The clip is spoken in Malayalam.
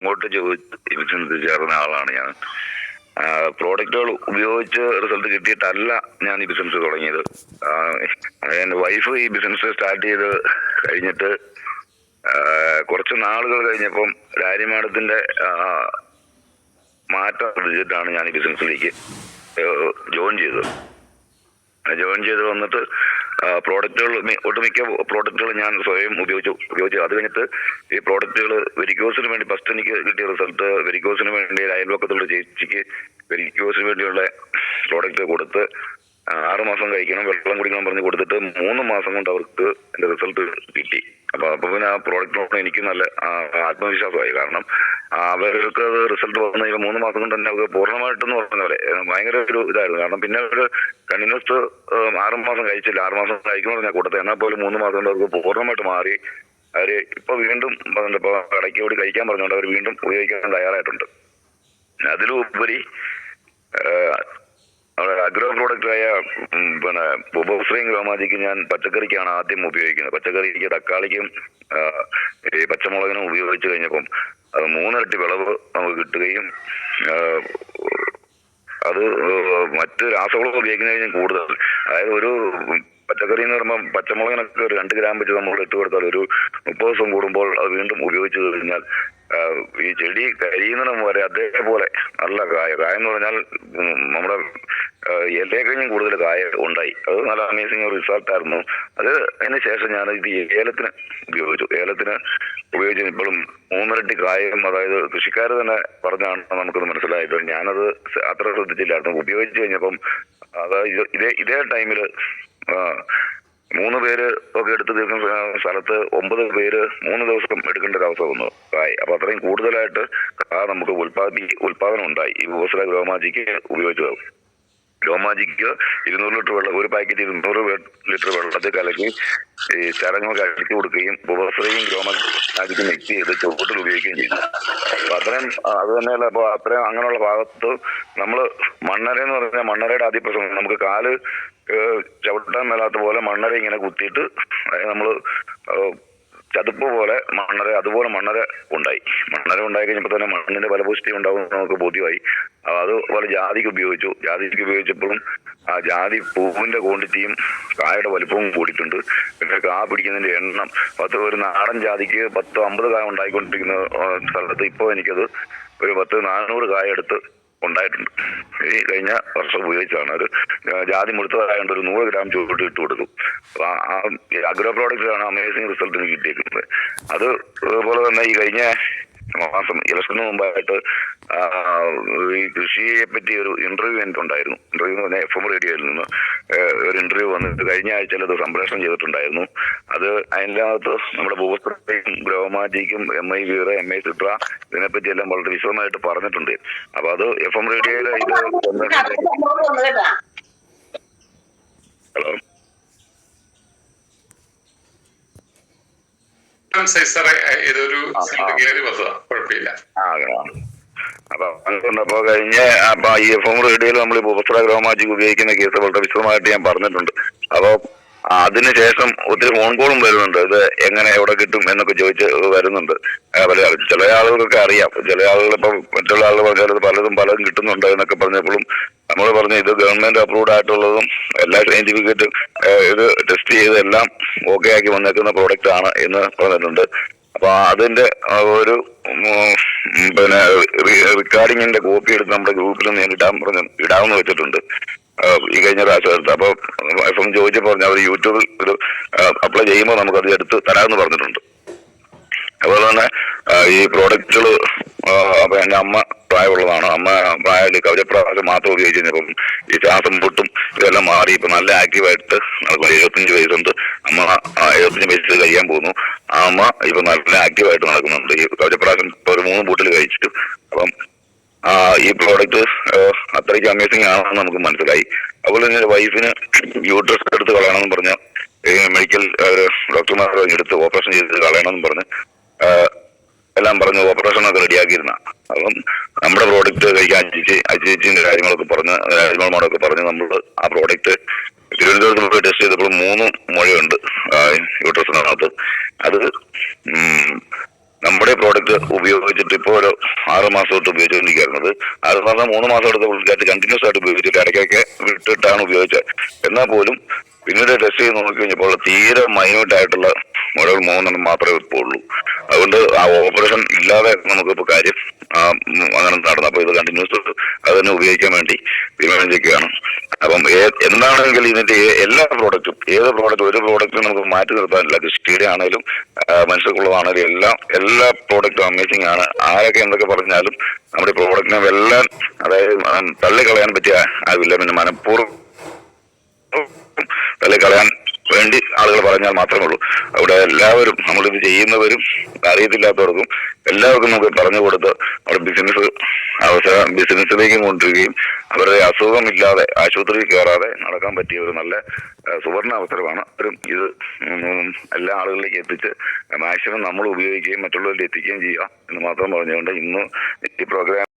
ഇങ്ങോട്ട് ചോദിച്ച് ഈ ബിസിനസ് ചേർന്ന ആളാണ് ഞാൻ. പ്രോഡക്റ്റുകൾ ഉപയോഗിച്ച് റിസൾട്ട് കിട്ടിയിട്ടല്ല ഞാൻ ഈ ബിസിനസ് തുടങ്ങിയത്. എൻ്റെ വൈഫ് ഈ ബിസിനസ് സ്റ്റാർട്ട് ചെയ്ത് കഴിഞ്ഞിട്ട് കുറച്ച് നാളുകൾ കഴിഞ്ഞപ്പം രാരി മാഡത്തിന്റെ മാറ്റം ശ്രദ്ധിച്ചിട്ടാണ് ഞാൻ ഈ ബിസിനസ്സിലേക്ക് ജോയിൻ ചെയ്തത്. വന്നിട്ട് പ്രോഡക്റ്റുകൾ ഒട്ടുമിക്ക പ്രോഡക്റ്റുകൾ ഞാൻ സ്വയം ഉപയോഗിച്ചു. അത് കഴിഞ്ഞിട്ട് ഈ പ്രോഡക്റ്റുകൾ വെരിക്കോസിന് വേണ്ടി ഫസ്റ്റ് എനിക്ക് കിട്ടിയ റിസൾട്ട്, വെരിക്കോസിന് വേണ്ടി അയൽവക്കത്തുള്ള ചേച്ചിക്ക് വെരിക്കോസിന് വേണ്ടിയുള്ള പ്രോഡക്റ്റ് കൊടുത്ത് 6 മാസം കഴിക്കണം, വെള്ളം കുടിക്കണം പറഞ്ഞ് കൊടുത്തിട്ട് 3 മാസം കൊണ്ട് അവർക്ക് എൻ്റെ റിസൾട്ട് കിട്ടി. അപ്പൊ പിന്നെ ആ പ്രോഡക്റ്റിനോട് എനിക്ക് നല്ല ആത്മവിശ്വാസമായി. കാരണം അവർക്ക് അത് റിസൾട്ട് വന്നു 3 മാസം കൊണ്ട് തന്നെ അവർക്ക് പൂർണ്ണമായിട്ടെന്ന് പറഞ്ഞ പോലെ ഭയങ്കര ഒരു ഇതായിരുന്നു. കാരണം പിന്നെ അവർ കണ്ടിന്യൂസ് 6 മാസം കഴിച്ചില്ല, 6 മാസം കഴിക്കണമെന്ന് ഞാൻ കൊടുത്തത്. എന്നാൽ പോലും 3 മാസം കൊണ്ട് അവർക്ക് പൂർണ്ണമായിട്ട് മാറി. അവര് ഇപ്പൊ വീണ്ടും ഇപ്പൊ ഇടയ്ക്ക് കൂടി കഴിക്കാൻ പറഞ്ഞുകൊണ്ട് അവർ വീണ്ടും ഉപയോഗിക്കാൻ തയ്യാറായിട്ടുണ്ട്. അതിലുപരി അഗ്രോ പ്രോഡക്റ്റായ പിന്നെ ബോബോസ്ട്രീം ഗ്രോമാജിക്ക് ഞാൻ പച്ചക്കറിക്കാണ് ആദ്യം ഉപയോഗിക്കുന്നത്. പച്ചക്കറിക്ക് തക്കാളിക്കും ഈ പച്ചമുളകിനും ഉപയോഗിച്ച് കഴിഞ്ഞപ്പം അത് 3 ഇരട്ടി വിളവ് നമുക്ക് കിട്ടുകയും അത് മറ്റ് രാസവളം ഉപയോഗിക്കുന്നതിനും കൂടുതൽ, അതായത് ഒരു പച്ചക്കറി എന്ന് പറയുമ്പോൾ പച്ചമുളകിനൊക്കെ ഒരു 2 ഗ്രാം വെച്ച് നമ്മൾ ഇട്ട് കൊടുത്താൽ ഒരു 30 ദിവസം കൂടുമ്പോൾ അത് വീണ്ടും ഉപയോഗിച്ച് കഴിഞ്ഞാൽ ഈ ചെടി കരിയുന്നിടം വരെ അതേപോലെ നല്ല കായ എന്ന് പറഞ്ഞാൽ നമ്മുടെ ഇലയേക്കഴിഞ്ഞും കൂടുതൽ കായ ഉണ്ടായി. അത് നല്ല അമേസിങ് റിസൾട്ടായിരുന്നു. അതിന് ശേഷം ഞാൻ ഇത് ഏലത്തിന് ഉപയോഗിച്ചു ഇപ്പോഴും 3 ഇരട്ടി കായും, അതായത് കൃഷിക്കാർ തന്നെ പറഞ്ഞാണ് നമുക്കത് മനസ്സിലായത്. ഞാനത് അത്ര ശ്രദ്ധിച്ചില്ലായിരുന്നു. ഉപയോഗിച്ച് കഴിഞ്ഞപ്പം അതായത് ഇതേ ടൈമിൽ 3 പേര് ഒക്കെ എടുത്ത് തീർക്കുന്ന സ്ഥലത്ത് 9 പേര് 3 ദിവസം എടുക്കേണ്ട ഒരു അവസ്ഥ വന്നു കായ്. അപ്പൊ അത്രയും കൂടുതലായിട്ട് നമുക്ക് ഉൽപാദനം ഉണ്ടായി ഈ ബോബോസ്ട്രീം ഗ്രോമാജിക്ക് ഉപയോഗിച്ചത്. ഗ്രോമാജിക്ക് 200 ലിറ്റർ വെള്ളം, ഒരു പാക്കറ്റ് 200 ലിറ്റർ വെള്ളത്തിൽ കലക്കി ഈ ചരങ്ങൾ അടിച്ചു കൊടുക്കുകയും ബോബോസ്ട്രീം ഗ്രോമാജിക്ക് മിക്സ് ചെയ്ത് ചുവട്ടിൽ ഉപയോഗിക്കുകയും ചെയ്തു. അപ്പൊ അത്രയും അത് തന്നെയല്ല. അപ്പൊ അത്രയും അങ്ങനെയുള്ള ഭാഗത്ത് നമ്മള് മണ്ണര എന്ന് പറഞ്ഞാൽ മണ്ണരയുടെ ആദ്യ പ്രശ്നം നമുക്ക് കാല് ചവിട്ടാൻ മേലാത്ത പോലെ മണ്ണര ഇങ്ങനെ കുത്തിയിട്ട് നമ്മള് ചതുപ്പ് പോലെ അതുപോലെ മണ്ണര ഉണ്ടായി കഴിഞ്ഞപ്പോൾ തന്നെ മണ്ണിന്റെ ഫലപുഷ്ടി ഉണ്ടാവും നമുക്ക് ബോധ്യമായി. അതുപോലെ ജാതിക്ക് ഉപയോഗിച്ചപ്പോഴും ആ ജാതി പൂവിന്റെ ക്വാണ്ടിറ്റിയും കായയുടെ വലിപ്പവും കൂടിയിട്ടുണ്ട്. പിന്നെ കാ പിടിക്കുന്നതിന്റെ എണ്ണം ഒരു നാടൻ ജാതിക്ക് 10-50 കായ ഉണ്ടായിക്കൊണ്ടിരിക്കുന്ന സ്ഥലത്ത് ഇപ്പോൾ എനിക്കത് ഒരു 400 കായ എടുത്ത് ഉണ്ടായിട്ടുണ്ട്. ഈ കഴിഞ്ഞ വർഷം ഉപയോഗിച്ചാണ്. ഒരു ജാതി മുഴുത്തതായതുകൊണ്ട് ഒരു 100 ഗ്രാം ചുവട്ട് ഇട്ട് കൊടുക്കും. അഗ്രോ പ്രോഡക്റ്റിലാണ് അമേസിങ് റിസൾട്ട് എനിക്ക് കിട്ടിയേക്കുന്നത്. അതുപോലെ തന്നെ ഈ കഴിഞ്ഞ മാസം ഇലക്ഷന് മുമ്പായിട്ട് ഈ കൃഷിയെ പറ്റി ഒരു ഇന്റർവ്യൂ എനിക്കുണ്ടായിരുന്നു. ഇന്റർവ്യൂ എന്ന് പറഞ്ഞാൽ FM റേഡിയോയിൽ നിന്ന് ഒരു ഇന്റർവ്യൂ വന്നിട്ട് കഴിഞ്ഞ ആഴ്ചയിൽ അത് സംപ്രേഷണം ചെയ്തിട്ടുണ്ടായിരുന്നു. അത് അതിൻ്റെ അകത്ത് നമ്മുടെ ബോബോസ്ട്രീം ഗ്രോമാജിക്കും MI വീറ് MI സിട്ര ഇതിനെപ്പറ്റി എല്ലാം വളരെ വിശദമായിട്ട് പറഞ്ഞിട്ടുണ്ട്. അപ്പൊ അത് FM റേഡിയോയിലെ ഇത് ഹലോ ഇതൊരു കുഴപ്പമില്ല. അപ്പൊ കഴിഞ്ഞ ഈ FM റേഡിയോയിൽ നമ്മൾ ബോബോസ്ട്രീം ഗ്രോമാജിക്ക് ഉപയോഗിക്കുന്ന കേസ് വളരെ വിശദമായിട്ട് ഞാൻ പറഞ്ഞിട്ടുണ്ട്. അപ്പൊ അതിനുശേഷം ഒത്തിരി ഫോൺ കോളും വരുന്നുണ്ട്. ഇത് എങ്ങനെ എവിടെ കിട്ടും എന്നൊക്കെ ചോദിച്ച് വരുന്നുണ്ട്. ചില ആളുകൾക്കൊക്കെ അറിയാം, ചില ആളുകൾ ഇപ്പൊ മറ്റുള്ള ആളുകൾ പറഞ്ഞാൽ പലതും കിട്ടുന്നുണ്ട് എന്നൊക്കെ പറഞ്ഞപ്പോഴും നമ്മൾ പറഞ്ഞു ഇത് ഗവൺമെന്റ് അപ്രൂവ്ഡ് ആയിട്ടുള്ളതും എല്ലാ സർട്ടിഫിക്കറ്റും ഇത് ടെസ്റ്റ് ചെയ്ത് എല്ലാം ഓക്കെ ആക്കി വന്നേക്കുന്ന പ്രോഡക്റ്റ് ആണ് എന്ന് പറഞ്ഞിട്ടുണ്ട്. അപ്പൊ അതിന്റെ ഒരു പിന്നെ റെക്കോർഡിങ്ങിന്റെ കോപ്പി എടുത്ത് നമ്മുടെ ഗ്രൂപ്പിൽ ഞാൻ ഇടാമെന്ന് വെച്ചിട്ടുണ്ട് ഈ കഴിഞ്ഞ പ്രാവശ്യം. അപ്പൊ FM ചോദിച്ചപ്പോൾ അവർ യൂട്യൂബിൽ ഒരു അപ്ലൈ ചെയ്യുമ്പോൾ നമുക്കത് എടുത്ത് തരാമെന്ന് പറഞ്ഞിട്ടുണ്ട്. അതുപോലെ തന്നെ ഈ പ്രോഡക്റ്റുകൾ അപ്പൊ എന്റെ അമ്മ പ്രായമുള്ളതാണ്. അമ്മ പ്രായത്തിൽ കവചപ്രാവശ്യം മാത്രം ഉപയോഗിച്ച് കഴിഞ്ഞപ്പം ഈ ശ്വാസം പൊട്ടും ഇതെല്ലാം മാറി ഇപ്പൊ നല്ല ആക്റ്റീവായിട്ട് നടക്കുന്നു. 75 വയസ്സുണ്ട്. അമ്മ 75 വയസ്സിൽ കഴിയാൻ പോകുന്നു. ആ അമ്മ ഇപ്പൊ നല്ല ആക്റ്റീവായിട്ട് നടക്കുന്നുണ്ട്. ഈ കവചപ്രാവശ്യം ഇപ്പൊ ഒരു 3 ബോട്ടിൽ കഴിച്ചിട്ട്. അപ്പം ഈ പ്രോഡക്റ്റ് അത്രയ്ക്ക് അമേസിംഗ് ആണെന്ന് നമുക്ക് മനസ്സിലായി. അതുപോലെ തന്നെ വൈഫിന് യൂട്രസ് എടുത്ത് കളയണമെന്ന് പറഞ്ഞ മെഡിക്കൽ ഡോക്ടർമാർ എടുത്ത് ഓപ്പറേഷൻ ചെയ്ത് കളയണമെന്ന് പറഞ്ഞ് എല്ലാം പറഞ്ഞ് ഓപ്പറേഷനൊക്കെ റെഡിയാക്കിയിരുന്ന. അപ്പം നമ്മുടെ പ്രോഡക്റ്റ് കഴിക്കാൻ അജിച്ചിന്റെ കാര്യങ്ങളൊക്കെ പറഞ്ഞ് നമ്മൾ ആ പ്രോഡക്റ്റ് തിരുവനന്തപുരത്ത് പോയി ടെസ്റ്റ് ചെയ്തപ്പോൾ 3 മുഴയുണ്ട് യൂട്രസിനകത്ത്. അത് നമ്മുടെ പ്രോഡക്റ്റ് ഉപയോഗിച്ചിട്ട് ഇപ്പോൾ ഒരു 6 മാസം തൊട്ട് ഉപയോഗിച്ചുകൊണ്ടിരിക്കുന്നത്. 6 മാസം 3 മാസം എടുത്ത പുള്ളിക്കായിട്ട് കണ്ടിന്യൂസ് ആയിട്ട് ഉപയോഗിച്ചിട്ട് ഇടയ്ക്കൊക്കെ വിട്ടിട്ടാണ് ഉപയോഗിച്ചത്. എന്നാൽ പോലും പിന്നീട് ടെസ്റ്റ് ചെയ്ത് നോക്കി കഴിഞ്ഞപ്പോൾ തീരെ മൈന്യൂട്ട് ആയിട്ടുള്ള മുഴകൾ 3 മാത്രമേ ഇപ്പോൾ ഉള്ളൂ. അതുകൊണ്ട് ആ ഓപ്പറേഷൻ ഇല്ലാതെ നമുക്കിപ്പോൾ കാര്യം അങ്ങനെ നടന്നു. അപ്പോൾ ഇത് കണ്ടിന്യൂസ് അതിനെ ഉപയോഗിക്കാൻ വേണ്ടി തീരുമാനിച്ചിരിക്കുകയാണ്. അപ്പം എന്താണെങ്കിലും ഇതിന്റെ എല്ലാ പ്രോഡക്റ്റും ഒരു പ്രോഡക്റ്റും നമുക്ക് മാറ്റി നിർത്താനില്ല. കൃഷിയുടെ ആണെങ്കിലും മനുഷ്യർക്കുള്ളതാണെങ്കിലും എല്ലാ പ്രോഡക്റ്റും അമേസിംഗ് ആണ്. ആരൊക്കെ എന്തൊക്കെ പറഞ്ഞാലും നമ്മുടെ പ്രോഡക്റ്റിനെ വെല്ലാൻ, അതായത് തള്ളിക്കളയാൻ പറ്റിയ ആവില്ല. പിന്നെ മനഃപൂർവ്വം തള്ളിക്കളയാൻ വേണ്ടി ആളുകൾ പറഞ്ഞാൽ മാത്രമേ ഉള്ളൂ. അവിടെ എല്ലാവരും നമ്മളിത് ചെയ്യുന്നവരും അറിയത്തില്ലാത്തവർക്കും എല്ലാവർക്കും നമുക്ക് പറഞ്ഞു കൊടുത്ത് നമ്മുടെ ബിസിനസ്സിലേക്ക് കൊണ്ടുവരികയും അവരുടെ അസുഖമില്ലാതെ ആശുപത്രിയിൽ കയറാതെ നടക്കാൻ പറ്റിയ ഒരു നല്ല സുവർണ അവസരമാണ്. ഇത് എല്ലാ ആളുകളിലേക്ക് എത്തിച്ച് മാക്സിമം നമ്മൾ ഉപയോഗിക്കുകയും മറ്റുള്ളവരിൽ എത്തിക്കുകയും ചെയ്യുക എന്ന് മാത്രം പറഞ്ഞുകൊണ്ട് ഇന്ന് ഈ പ്രോഗ്രാം